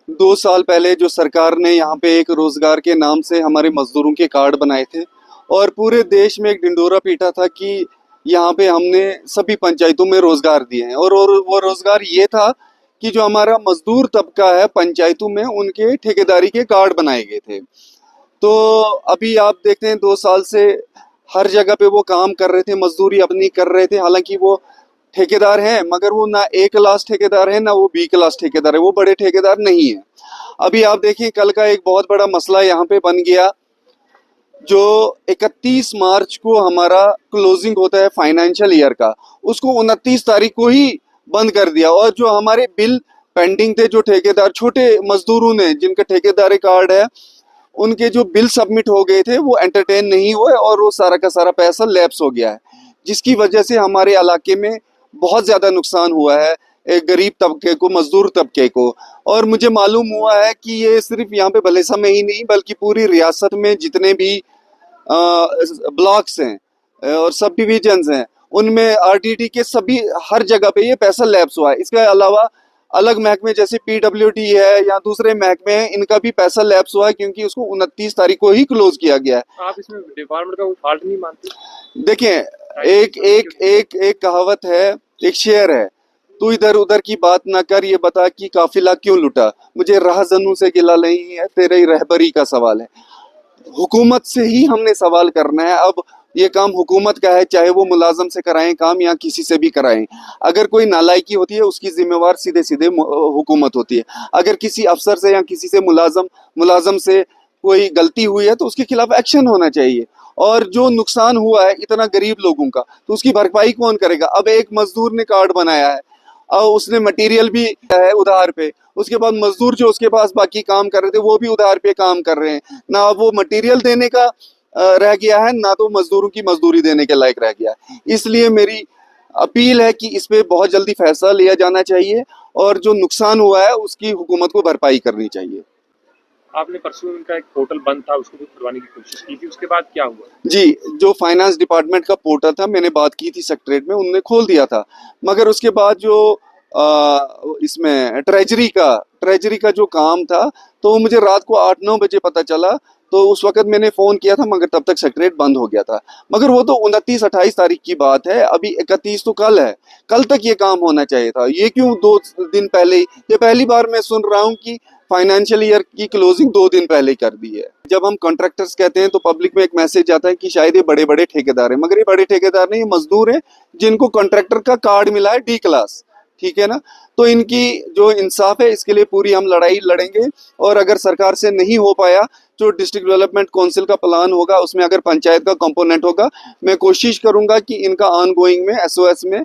2 साल पहले जो सरकार ने यहाँ पे एक रोजगार के नाम से हमारे मजदूरों के कार्ड बनाए थे और पूरे देश में एक ढिंडोरा पीटा था कि यहाँ पे हमने सभी पंचायतों में रोजगार दिए हैं और वो रोजगार ये था कि जो हमारा मजदूर तबका है पंचायतों में उनके ठेकेदारी के कार्ड बनाए गए थे। तो अभी आप देखते हैं 2 साल से हर जगह पे वो काम कर रहे थे, मजदूरी अपनी कर रहे थे, हालांकि वो ठेकेदार हैं मगर वो ना ए क्लास ठेकेदार है ना वो बी क्लास ठेकेदार है, वो बड़े ठेकेदार नहीं है। अभी आप देखिए कल का एक बहुत बड़ा मसला यहाँ पे बन गया, जो 31 मार्च को हमारा क्लोजिंग होता है फाइनेंशियल ईयर का, उसको 29 तारीख को ही बंद कर दिया और जो हमारे बिल पेंडिंग थे, जो ठेकेदार छोटे मजदूरों ने जिनका ठेकेदारी कार्ड है उनके जो बिल सबमिट हो गए थे वो एंटरटेन नहीं हुए और वो सारा का सारा पैसा लैप्स हो गया है, जिसकी वजह से हमारे इलाके में बहुत ज़्यादा नुकसान हुआ है एक गरीब तबके को, मजदूर तबके को। और मुझे मालूम हुआ है कि ये सिर्फ यहाँ पे भलेसा में ही नहीं बल्कि पूरी रियासत में जितने भी ब्लॉक्स हैं और सब डिविजन्स हैं उनमें आरडीडी के सभी हर जगह पे ये पैसा लैप्स हुआ है। इसके अलावा अलग महकमे जैसे पीडब्ल्यूडी है या दूसरे महकमे हैं, इनका भी पैसा लैप्स हुआ है क्योंकि उसको 29 तारीख को ही क्लोज किया गया है। आप इसमें डिपार्टमेंट का फॉल्ट नहीं मानते? देखिए, एक एक एक एक कहावत है, एक शेर है, तू इधर उधर की बात ना कर, ये बता कि काफिला क्यों लुटा। मुझे राहजनों से गिला नहीं है, तेरे रहबरी का सवाल है। हुकूमत से ही हमने सवाल करना है। अब ये काम हुकूमत का है, चाहे वो मुलाजम से कराएं काम या किसी से भी कराएं। अगर कोई नालायकी होती है उसकी जिम्मेवार सीधे सीधे हुकूमत होती है। अगर किसी अफसर से या किसी से मुलाजम से कोई गलती हुई है तो उसके खिलाफ एक्शन होना चाहिए। और जो नुकसान हुआ है इतना गरीब लोगों का, तो उसकी भरपाई कौन करेगा? अब एक मजदूर ने कार्ड बनाया है और उसने मटेरियल भी है उधार पे, उसके बाद मजदूर जो उसके पास बाकी काम कर रहे थे वो भी उधार पे काम कर रहे हैं, ना वो मटेरियल देने का रह गया है ना तो मजदूरों की मजदूरी देने के लायक रह गया है। इसलिए मेरी अपील है कि इस पे बहुत जल्दी फैसला लिया जाना चाहिए और जो नुकसान हुआ है उसकी हुकूमत को भरपाई करनी चाहिए। आपने परसों इनका एक पोर्टल बंद था उसको भी खुलवाने की कोशिश की थी, उसके बाद क्या हुआ? जी, जो फाइनेंस डिपार्टमेंट का पोर्टल था मैंने बात की थी सेक्रेटरीट में, उन्होंने खोल दिया था, मगर उसके बाद जो इसमें ट्रेजरी का जो काम था तो मुझे रात को 8-9 बजे पता चला, तो उस वक्त मैंने फ़ोन किया था मगर तब तक सेक्रेटरीट बंद हो गया था। मगर वो तो 29-28 तारीख की बात है, अभी 31 तो कल है, कल तक ये काम होना चाहिए था। ये क्यों 2 दिन पहले ही? ये पहली बार मैं सुन रहा हूँ कि फाइनेंशियल ईयर की क्लोजिंग 2 दिन पहले कर दी है। जब हम कॉन्ट्रैक्टर्स कहते हैं तो पब्लिक में एक मैसेज आता है कि शायद ये बड़े बड़े ठेकेदार हैं, मगर ये बड़े ठेकेदार नहीं, ये मजदूर हैं जिनको कॉन्ट्रैक्टर का कार्ड मिला है डी क्लास, ठीक है ना। तो इनकी जो इंसाफ है इसके लिए पूरी हम लड़ाई लड़ेंगे और अगर सरकार से नहीं हो पाया जो डिस्ट्रिक्ट डेवलपमेंट काउंसिल का प्लान होगा उसमें अगर पंचायत का कंपोनेंट होगा, मैं कोशिश करूंगा कि इनका ऑनगोइंग में एसओएस में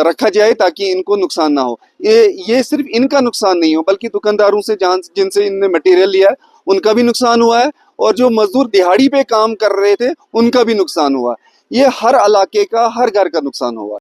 रखा जाए ताकि इनको नुकसान ना हो। ये सिर्फ इनका नुकसान नहीं हो बल्कि दुकानदारों से जिनसे इनने मटेरियल लिया है उनका भी नुकसान हुआ है और जो मजदूर दिहाड़ी पे काम कर रहे थे उनका भी नुकसान हुआ है। ये हर इलाके का, हर घर का नुकसान हुआ है।